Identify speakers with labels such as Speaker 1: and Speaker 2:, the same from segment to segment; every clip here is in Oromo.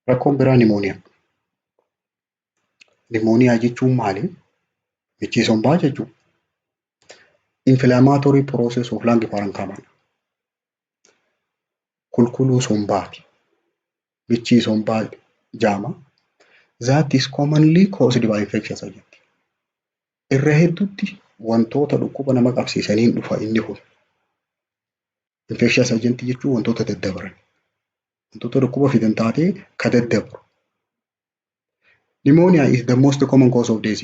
Speaker 1: Rakkoon biraa nimooniyaa. Nimooniyaa jechuun maali? Michii sombaa jechuudha. Inflammatory process of lung parenchyma. Kulkuluu sombaati. Michii sombaa jaama. That is commonly caused by infectious agent. Irra hedduutti wantoota dhukkuba nama qabsiisaniin dhufa inni kun. Infectious agent jechuun wantoota daddabaran. Wantoota dhukkuba fidan taatee ka daddabru. Pneumonia is the most common cause of death.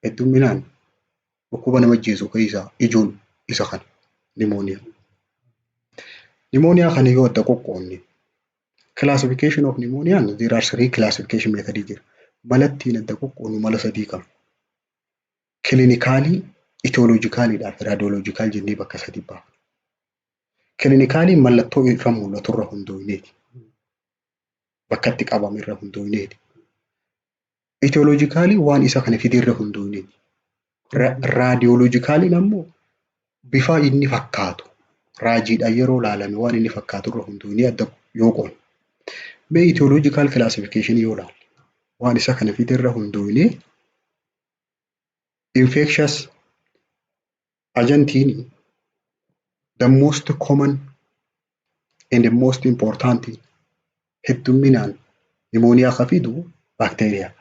Speaker 1: Hedduminaan dhukkuba nama ajjeesu keessaa ijoon isa kana pneumonia. Pneumonia kana yoo adda qoqqoodne classification of pneumonia there are three classification methods jira. Malattiin adda qoqqoodnu mala sadii qaba. Clinically, etiologically fi radiological jennee bakka sadii baafna. Clinically mallattoo irra mul'atu irra hundooyneeti. Bakka itti qabame irra hundooyneeti. Etiologically waan isa kana fide irra hundooyneeti. Radiologically ammoo bifa inni fakkaatu raajiidhaan yeroo ilaalame waan inni fakkaatu irra hundooynee adda yoo qoodne. Mee etiological classification yoo ilaalle waan isa kana fide irra hundooynee infectious agentiin the most common and the most important hedduminaan pneumonia ka fidu bacteria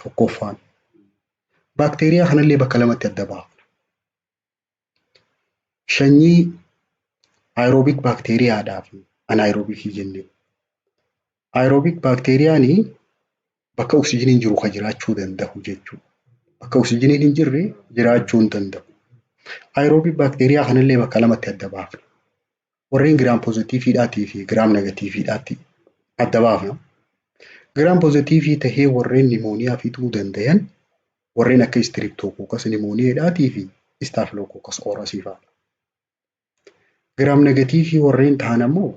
Speaker 1: tokkoffaan. Bacteria kanallee bakka lamatti adda baafna. Sanyii aerobic bacteriaadhaa fi anaerobic jennee. Aerobic bacteriaanii bakka oksijiniin jiru ka jiraachuu danda'u jechuudha. Bakka oksijiniin hin jirre jiraachuu hin danda'u. Aerobic bacteria kanallee bakka lamatti adda baafna. Warreen gram positiiviidhaatii fi gram negatiiviidhaatti adda baafna. Gram positiivii tahee warreen pneumonia fiduu danda'an warreen akka streptococcus pneumoniaadhaatii fi staphylococcus aureus fa'aa. Gram negatiivii warreen ta'an ammoo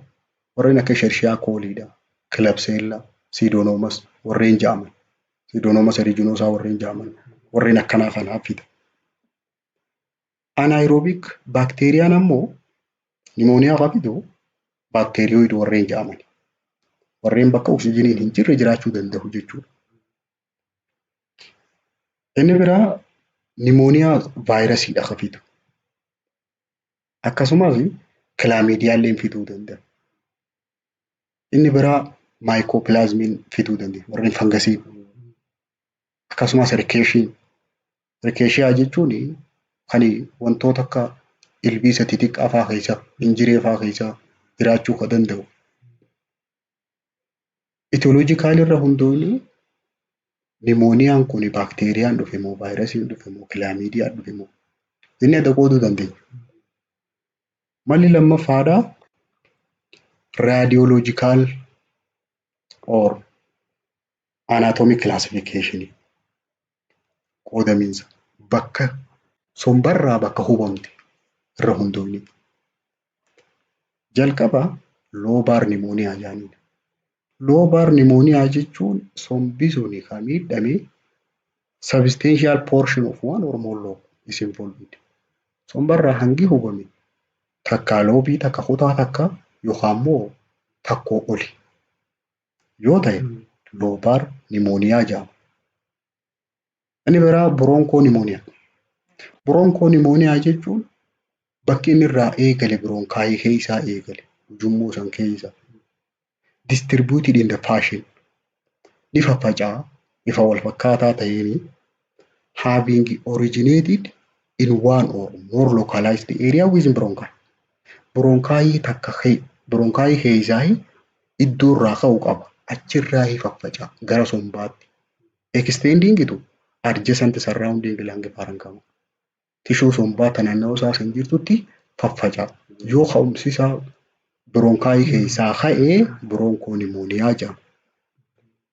Speaker 1: warreen akka Escherichia coliidha, Klebsiella, Pseudomonas warreen jedhaman, Pseudomonas aeruginosa warreen jedhaman warreen akkanaa kanaaf fida. Anaerobic bacteriaan ammoo pneumonia ka fidu bacterioid warreen jedhaman. Warreen bakka oksijiniin hin jirre jiraachuu danda'u jechuudha. Inni biraa pneumonia vaayirasiidha ka fidu. Akkasumas kilaamiidiyaallee fiduu danda'a. Inni biraa maayikoopilaazmiin fiduu danda'a. Warreen fangasii. Akkasumas rikeeshiyaa jechuun kan wantoota akka ilbiisa xixiqqaa fa'aa keessa, injiree fa'aa keessa jiraachuu ka danda'u. Etiologically irra hundooyne pneumoniaan kun bacteriaan dhufe moo vaayirasiin dhufe moo kilaamiidiyaan dhufe moo inni adda qooduu dandeenya. Malli lammaffaadhaa radiological or anatomic classification qoodamiinsa bakka sombarraa bakka hubamte irra hundooyne. Jalqaba lobar pneumonia jedhaniidha. Lobar pneumonia jechuun sombi suni kan miidhame substantial portion of one or more lobe is involved. Sombarraa hangi hubame takka loobii takka kutaa takka yookaan immoo takkoo oli yoo ta'e lobar pneumonia jedhama. Inni biraa broncho pneumonia. Broncho pneumonia jechuun bakki inni irraa eegale bronkaayii keessaa eegale ujummoo san keessa. Distributed in the fashion ni faffacaa ifa wal fakkaataa ta'een having originated in one or more localized area within bronchi. Bronkaayii takka bronkaayii keessaa iddoo irraa ka'uu qaba. Achirraa faffacaa gara sombaatti. Extending to adjacent surrounding lung parenchyma. Tishuu sombaa tan naannoo isaa san jirtutti faffacaa. Yoo ka'umsi isaa bronkaayii keessaa ka'ee broncho pneumonia jedhama.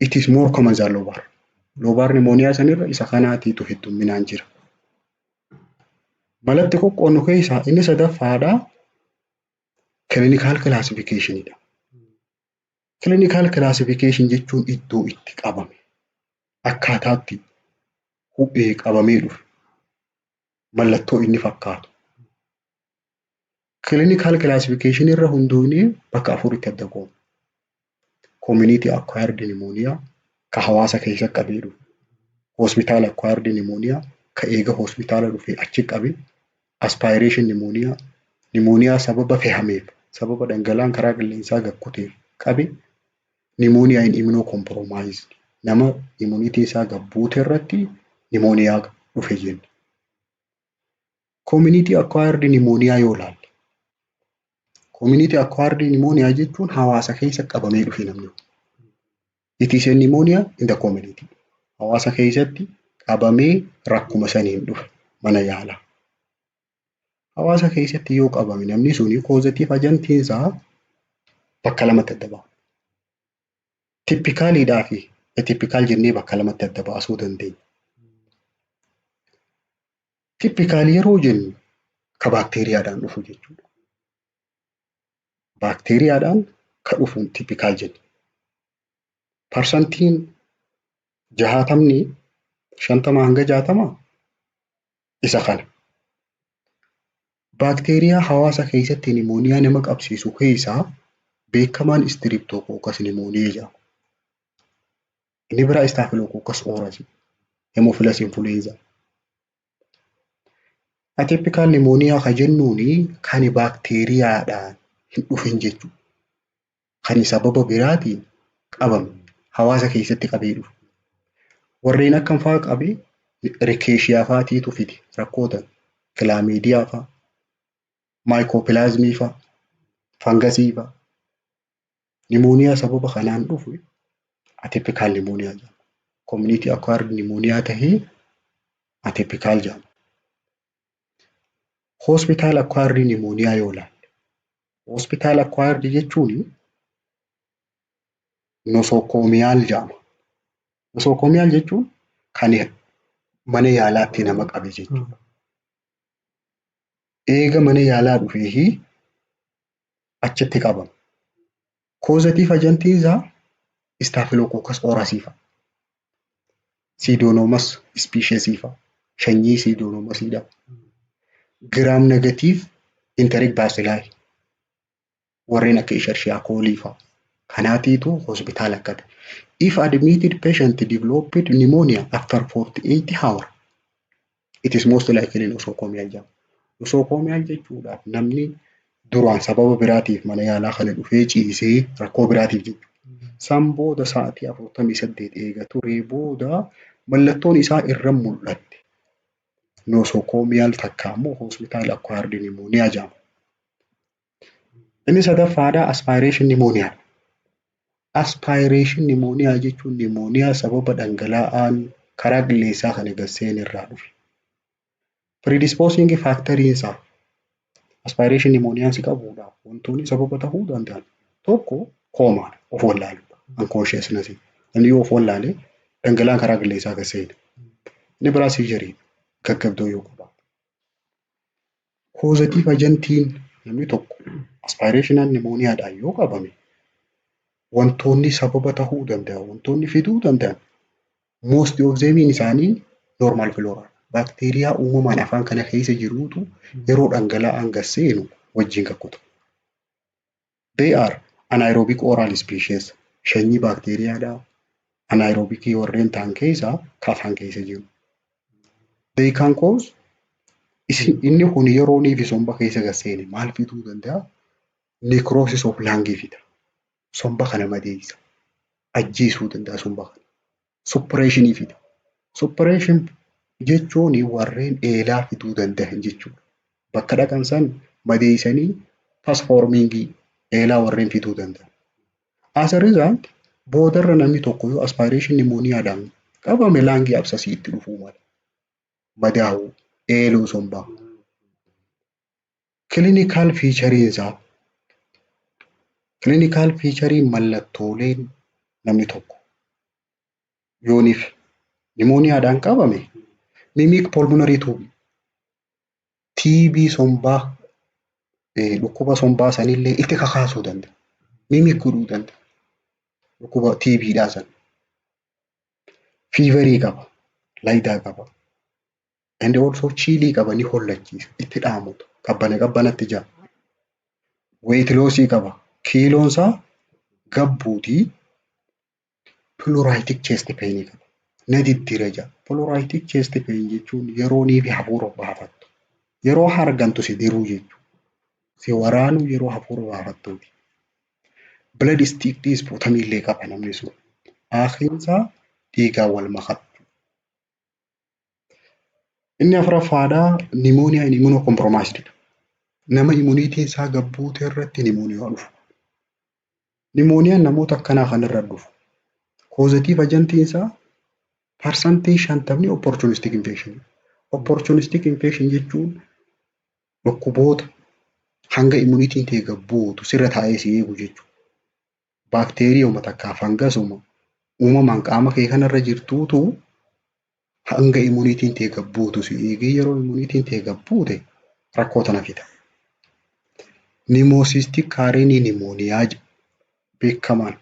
Speaker 1: It is more common than lobar. Lobar pneumonia sanirra isa kanaatiitu hedduminaan jira. Malatti qoqqoodnu keessaa inni sadaffaadhaa clinical classificationidha. Clinical classification jechuun iddoo itti qabame akkaataatti qabamee dhufe mallattoo inni fakkaatu. Clinical classification irra hundoonee bakka afuritti adda qoodna. community acquired pneumonia ka hawaasa keessa qabee dhufu, hospital acquired pneumonia ka eega hospitaala dhufee achi qabe, aspiration pneumonia pneumonia sababa fehameef sababa dhangala'aan karaa qilleensaa gakkuteef qabe, pneumonia in immunocompromised nama immunity isaa gabbuute irratti pneumonia dhufe jenna. Community acquired pneumonia yoo ilaalle, community acquired pneumonia jechuun hawaasa keessa qabamee dhufe namni. It is a pneumonia in the community. Hawaasa keessatti qabamee rakkuma saniin dhufe mana yaalaa. Hawaasa keessatti yoo qabame namni suni causative agentiin isaa bakka lamatti adda ba'a. Typicalidhaa fi atypical jennee bakka lamatti adda baasuu dandeenya. Typical yeroo jennu ka baakteeriyaadhaan dhufu jechuudha. Baakteeriyaadhaan ka dhufuun typical jenna. Parsantiin 50 hanga 60 isa kana. Baakteeriyaa hawaasa keessatti pneumonia nama qabsiisu keessaa beekamaan Streptococcus pneumoniae jedhama. Inni biraa Staphylococcus aureus, Haemophilus influenza. Atypical pneumonia ka jennuuni kan baakteeriyaadhaan hin dhufin jechuudha. Kan sababa biraatiin qabame hawaasa keessatti qabee dhufu. Warreen akkam fa'aa qabee Rickettsia fa'aatiitu fide rakkootan Chlamydia fa'a, Mycoplasma fa'a, Fungus fa'a. Pneumonia sababa kanaan dhufu atypical pneumonia jedhama. Community acquired pneumonia tahee atypical jedhama. Hospital acquired pneumonia yoo ilaalle, hospital acquired jechuun nosocomial jedhama. Nosocomial jechuun kan mana yaalaatti nama qabe jechuudha. Eega mana yaalaa dhufee achitti qabama. Causative agentiin isaa Staphylococcus aureus fa'a. Pseudomonas species fa'a. Sanyii Pseudomonas dha. Gram negative enteric bacilli warreen akka Escherichia coli fa'a. Kanaatiitu hospital akkata. If admitted patient developed pneumonia after 48 hours, it is most likely nosocomial jedhama. Nosocomial jechuudha namni duraan sababa biraatiif mana yaalaa kana dhufee ciisee rakkoo biraatiif jechuudha. San booda sa'aatii 48 eega turee booda mallattoon isaa irra mul'atte. Nosocomial takka immoo hospital acquired pneumonia jedhama. Inni sadaffaadha aspiration pneumonia. Aspiration pneumonia jechuun pneumonia sababa dhangala'aan karaa qilleensaa kana gasseen irraa dhufe. Predisposing factoriin isaa aspiration pneumonia si qabuudhaaf wantoonni sababa ta'uu danda'an tokko koomaadha, of wallaaluudha, unconsciousness. Namni yoo of wallaale dhangala'aan karaa qilleensaa gasseen. Inni biraa seizure gaggabdoo yoo qabaatu. Causative agentiin namni tokko aspirational pneumoniaadhaan yoo qabame wantoonni sababa ta'uu danda'an, wantoonni fiduu danda'an most of them isaanii normal flora. Baakteeriyaa uumamaan afaan kana keessa jiruutu yeroo dhangala'aan gasseenu wajjin kakkutu. They are anaerobic oral species. Sanyii baakteeriyaadhaa anaerobic warreen ta'an keessaa ka afaan keessa jiru. They can cause inni kun yeroo niifi somba keessa gasseene maal fiduu danda'a? Necrosis of lung fida. Somba kana madeessa. Ajjeesuu danda'a somba kana. Suppression fida. Suppression jechuun warreen eelaa fiduu danda'an jechuudha. Bakka dhaqan san madeessanii transforming eelaa warreen fiduu danda'an. As a result, boodarra namni tokko yoo aspiration pneumoniaadhaan qabame laangii absasii itti dhufuu mala. Madaa'uu, eeluu sombaa. Clinical featuring isaa. Clinical featuring mallattooleen namni tokko yooniif pneumoniaadhaan qabame mimic pulmonary TB, TB sombaa, dhukkuba sombaa sanillee itti kakaasuu danda'a. Mimic godhuu danda'a. Dhukkuba TBdhaa san. Feverii qaba, laayidaa qaba. And also chilii qaba ni hollachiisa, itti dhaamutu, qabbanatti jira. Weight loss qaba, kiiloon isaa gabbuutii Pleuritic chest pain qaba. Na diddira jira. Pleuritic chest pain jechuun yeroo fi hafuura baafattu. Yeroo hargantu si diruu jechuudha. Si waraanuu yeroo hafuura baafattuuti. Blood stiffness illee qaba namni sun. Akhiinsaa dhiigaan wal makatu. Inni afuraffaadhaa nimooniyaa immunocompromised. Nama immuniitiin isaa gabbuute irratti nimooniyaa dhufu. Nimooniyaan namoota akkanaa kanarra dhufu. Causative agentiin isaa parsantii 50 opportunistic infection. Opportunistic infection jechuun dhukkuboota hanga immuniitiin ta'e gabbuutu sirra taa'ee si eegu jechuudha. Baakteeriyooma takkaa fangasuma uumamaan qaama kee kanarra jirtuutu hanga immuniitiin ta'e gabbuutu si eegee yeroo immuniitiin ta'e gabbuute rakkoo tana fida. Pneumocystic carinii nimooniyaa beekamaan.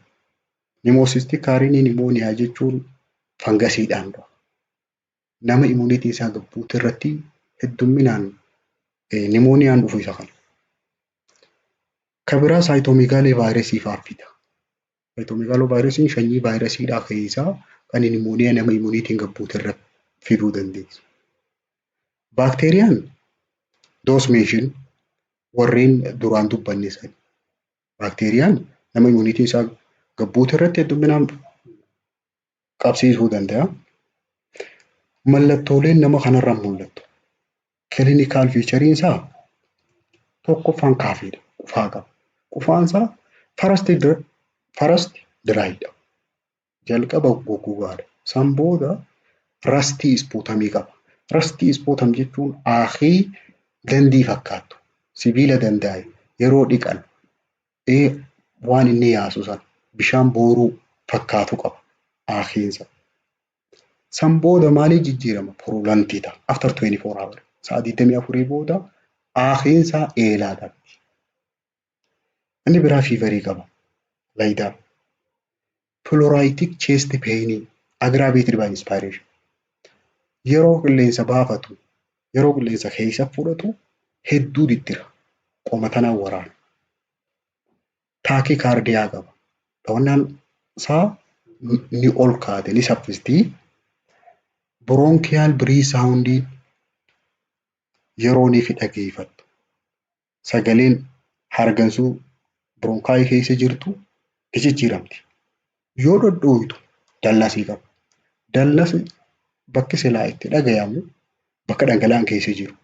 Speaker 1: Pneumocystic carinii nimooniyaa jechuun fangasiidhaan dhufa. Nama immuniitiin isaa gabbuute irratti heddumminaan nimooniyaan dhufu isa kana. Kabiraa saayitoomeegaalee vaayirasii fa'aa fida. Saayitoomeegaaloo vaayirasiin sanyii vaayirasiidhaa keessaa kan nimooniyaa nama immuniitiin gabbuute irratti fiduu dandeessu. Baakteeriyaan doosmeeshin warreen duraan dubbanne sani. Baakteeriyaan nama immuniitiin isaa gabbuute irratti heddumminaan qabsiisuu danda'a. Mallattooleen nama kanarraa mul'atu. Clinical feature isaa tokkoffaan kaafiidha. Qufaa qaba. Qufaan isaa first dryidha. Jalqaba goggogaadha. San booda rastii ispuutamii qaba. Rastii ispuutam jechuun aakii dandii fakkaattu. Sibiila danda'e yeroo dhiqan waan inni yaasu sana bishaan booruu fakkaatu qaba. Aakiinsa. San booda maalii jijjiirama? Purulantii ta'a. After 24 hours. Sa'a 24 booda aakiinsaa eelaa qabdi. Inni biraa fiivarii qaba. Laydaa. Pleuritic chest pain aggravated by inspiration. Yeroo qilleensa baafatu, yeroo qilleensa keessa fudhatu hedduu diddira. Qoma tanaan waraana. Taakiikaardiyaa qaba. Dhawannaan isaa ni ol kaate ni saffistii. Bronchial breath soundiin yeroo ni dhageeffattu. Sagaleen hargansuu bronkaayii keessa jirtu ni jijjiiramti. Yoo dhodhooytu dallasii qaba. Dallasi bakki silaa itti dhagayamu bakka dhangala'aan keessa jiru.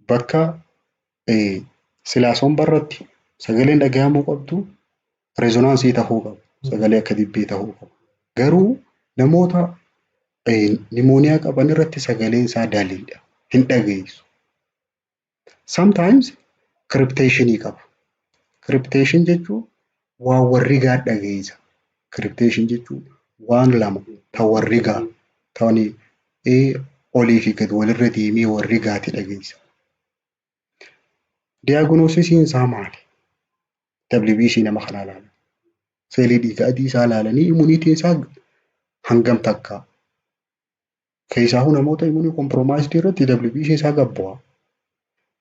Speaker 1: Bakka silaa sombarratti sagaleen dhagayamuu qabdu rezonaansii ta'uu qabu. Sagalee akka dibbee ta'uu qabu. Garuu namoota nimooniyaa qaban irratti sagaleen isaa daliidha. Hin dhageessu. Sometimes cryptationii qaba. Cryptation jechuun waan warri gaa dhageessa. Cryptation jechuun waan lama ta'an warri gaa ta'anii olii fi gad walirra deemee warri gaati dhageessa. Diyaagnoosisiin isaa maali? WBC nama kanaa ilaala. Seelii dhiigaa adii isaa ilaalanii immuniitiin isaa hangam takka. Keessaahuu namoota immunii compromised irratti WBC isaa gabbu'a.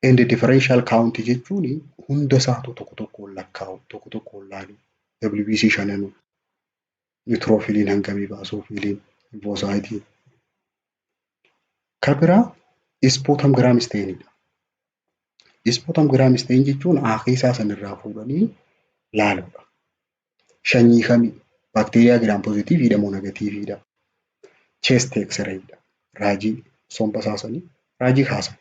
Speaker 1: And differential count jechuun hunda isaatu tokko tokkoon lakkaa'u, tokko tokkoon laalu. WBC shananuu. Niutiroofiiliin hangamii baasuufiiliin, limfoosaayitiin. Kabiraa ispuutam giraamisteenidha. Ispuutam giraamisteen jechuun aakii isaa sanirraa fuudhanii laaluudha. Sanyii kamii? Baakteeriyaa giraam pozitiiviidha moo negatiiviidha? Chest X-rayidha. Raajii somba saasanii raajii kaasan.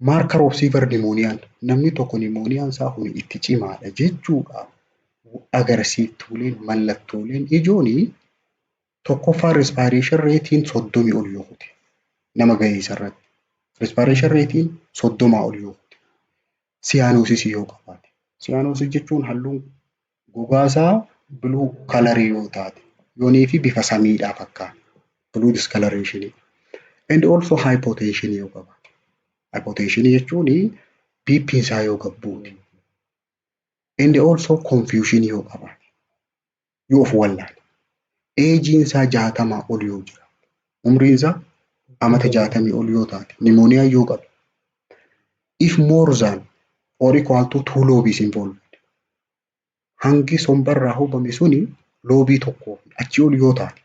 Speaker 1: Marker of severe pneumonia namni tokko nimooniyaan isaa kun itti cimaadha jechuudha. Agarsiiftuuleen mallattooleen ijoonii tokkoffaa respiration ratein 30 ol yoo ta'e nama gaheessa irratti. Respiration ratein 30 ol yoo ta'e. Siyaanoosis yoo qabaate. Siyaanoosis jechuun halluun gogaasaa blue colour yoo taate yoonii fi bifa samiidhaa fakkaata. Blue discoloration. And also hypotension yoo qabaate. Hypotension jechuun BP isaa yoo gabbuute. And also confusion yoo qabaate. Yoo of wallaale. Eejiin isaa 60 ol yoo jira. Umriin isaa amata 60 ol yoo taate. Nimooniyaa yoo qabu. If more than or equal to 2 lobes involved. Hangi sombarraa hubame suni loobii tokkoo achii ol yoo taate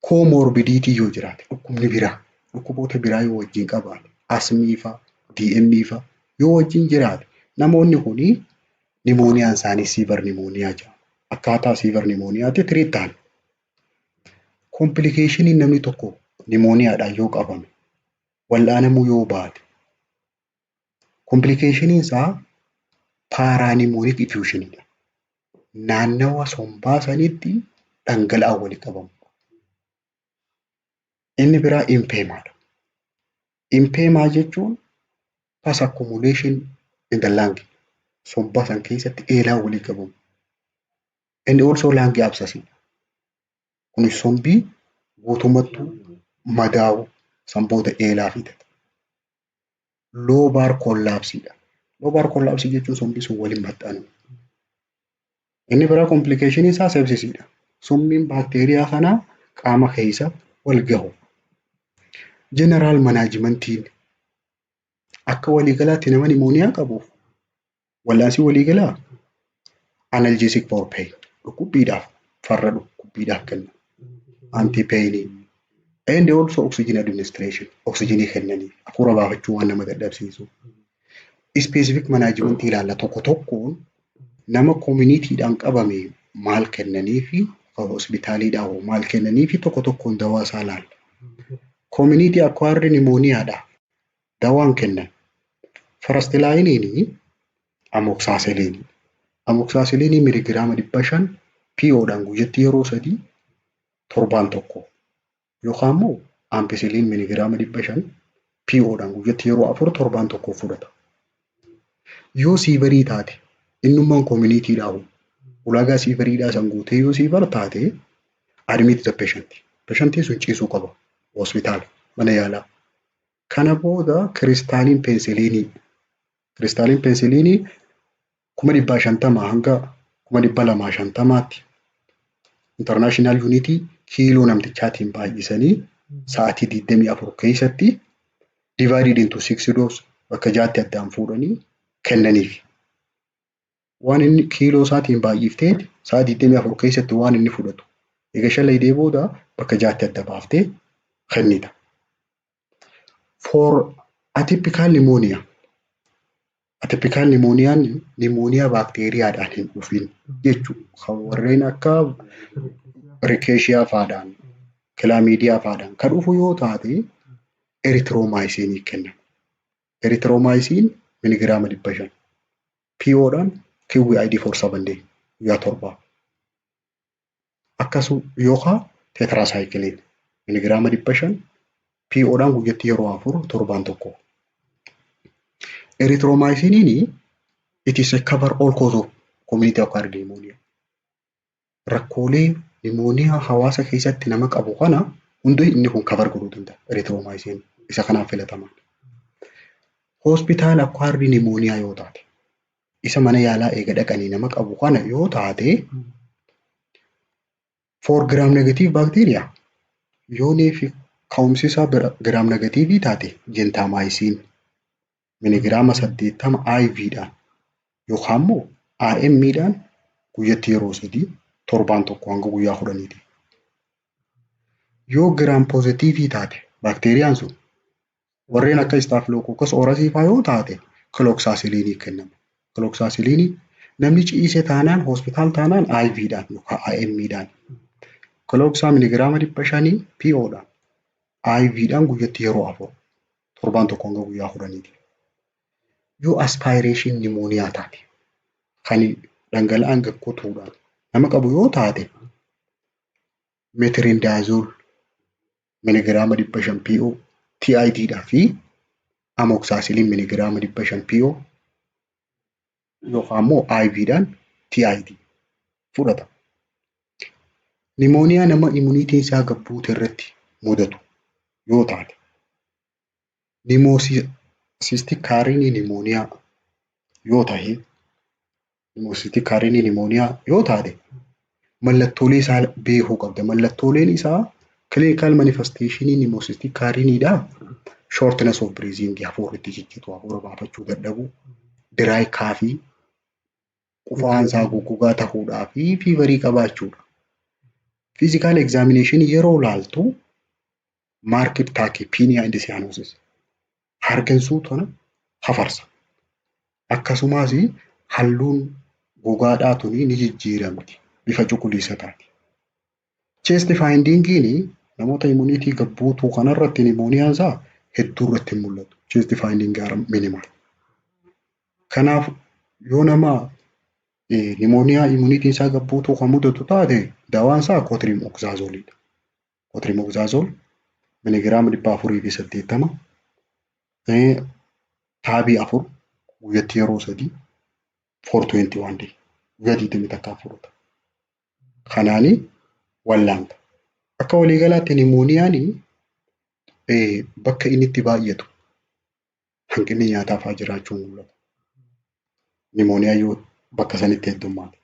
Speaker 1: koomorbidiitii yoo jiraate dhukkubni biraa dhukkuboota biraa yoo wajjin qabaate asmii fa'a DME fa'a yoo wajjin jiraate namoonni kunii nimooniyaan isaanii siivar nimooniyaa jedhama. Akkaataa siivar nimooniyaatti tiriit ta'an. Kompiilikeeshiniin namni tokko nimooniyaadhaan yoo qabame wal'aanamuu yoo baate kompiilikeeshiniin isaa paaraanimoonik diffuushiniidha. Naannawa sombaa sanitti dhangala'aan walitti qabamu. Inni biraa impeemaadha. Impeemaa jechuun pus accumulation in the lung. Sombaa san keessatti eelaan walitti qabamu. Inni also lung abscess. Kunis sombii guutummattuu madaa'u sanboota eelaa fidata. Loobaar kollaapsiidha. Loobaar kollaapsii jechuun sombii sun waliin maxxanu. Inni biraa kompiilikeeshinii isaa sepsisiidha. Summiin baakteeriyaa kanaa qaama keessa wal gahu. Jeneraal manaajimentiin akka waliigalaatti nama nimooniyaa qabuuf wal'aansi waliigalaa analgesic for pain dhukkubbiidhaaf farra dhukkubbiidhaaf kenna. Antipainii and also oxygen administration oxygenii kennanii hafuura baafachuu waan nama dadhabsiisu. Specific management ilaalla tokko tokkoon nama communityidhaan qabame maal kennanii fi hospitaaliidhaan maal kennanii fi tokko tokkoon dawaa isaa ilaalla. Community acquired pneumoniaadha. Dawaan kennan. First line amoxicillin. Amoxicillin miligiraama 500 PO'dhaan guyyaatti yeroo 3 torbaan tokko. Yookaan immoo ampicillin miligiraama 500 PO'dhaan guyyaatti yeroo 4 torbaan tokko fudhata. Yoo siivarii taate innummaan communityidhaan ulaagaa siivariidhaa san guutee yoo siivar taate admit the patient. Patientiin sun ciisuu qaba. Hospitaala mana yaalaa. Kana booda kiristaaliin peensiliinii. Kiristaaliin peensiliinii 150 hanga 250tti international unity kiiloo namtichaatiin baay'isanii sa'aatii 24 keessatti divided into 6 dose bakka 6tti addaan fuudhanii kennaniif. Waan inni kiiloo isaatiin baay'iftee sa'aatii 24 keessatti waan inni fudhatu. Egaa shallaydee booda bakka 6tti adda baaftee kennita. For atypical pneumonia. Atypical pneumoniaan pneumonia baakteeriyaadhaan hin dhufin jechuudha. Warreen akka rickettsia fa'aadhaan, chlamydia fa'aadhaan kan dhufu yoo taate erythromycin kennama. Erythromycin miligiraama 500. PO'dhaan QID for 7 days guyyaa 7. Akkasuma yookaan tetracycline miligiraama 500 PO'dhaan guyyaatti yeroo 4 torbaan tokko. Erythromycin it is a cover all cause of community acquired pneumonia. Rakkoolee pneumonia hawaasa keessatti nama qabu kana hundi inni kun cover godhuu danda'a. Erythromycin isa kanaaf filataman. Hospital acquired pneumonia yoo taate isa mana yaalaa eega dhaqanii nama qabu kana yoo taate 4 gram negative bacteria yoonii fi ka'umsi isaa gram negative taate gentamicin miligiraama 80 IV'dhaan yookaan immoo IM'dhaan guyyaatti yeroo 3 torbaan tokko hanga guyyaa 10. Yoo gram positive taate bakteeriyaan sun warreen akka staphylococcus aureus fa'aa yoo taate cloxacillin kennama. Cloxacillin namni ciise taanaan hospitaal taanaan IV'dhaan yookaan IM'dhaan. Cloxa miligiraama 500 PO'dhaan IV'dhaan guyyaatti yeroo 4 torbaan tokko hanga guyyaa 10. Yoo aspiration pneumonia taate kan dhangala'aan gakkotuudhaan nama qabu yoo taate metronidazole miligiraama 500 PO TID'dhaa fi amoxicillin miligiraama 500 PO yookaan immoo IV'dhaan TID fudhata. Pneumonia nama immuniitiin isaa gabbuute irratti mudatu yoo taate cystic carine pneumonia yoo ta'e cystic carine pneumonia yoo taate mallattoolee isaa beekuu qabda. Mallattooleen isaa clinical manifestation cystic carineedha. Shortness of breathing hafuurri itti jijjiitu hafuura baafachuu dadhabu dry cough qufaansaa goggogaa ta'uudhaa fi fiivarii qabaachuudha. Physical examination yeroo laaltu marked tachypnea and cyanosis hargansuu tana hafarsa. Akkasumas halluun gogaadhaa tuni ni jijjiiramti bifa cuquliisa taati. Chest findingiin namoota immuniitii gad buutuu kanarratti nimooniyaan isaa hedduu irratti hin mul'atu. Chest finding are minimal. Kanaaf yoo nama nimooniyaa immuniitiin isaa gad buutuu kan mudatu taate daawaan isaa Cotrim Oxazolidha. Cotrim Oxazol miligiraama 480 taabii 4 guyyatti yeroo 3 421 day guyyaa 21 fudhata. Kanaani wallaanta. Akka waliigalaatti nimooniyaan bakka inni itti baay'atu hanqinni nyaataa fa'aa jiraachuun mul'ata. Nimooniyaa yoo bakka sanitti heddummaate.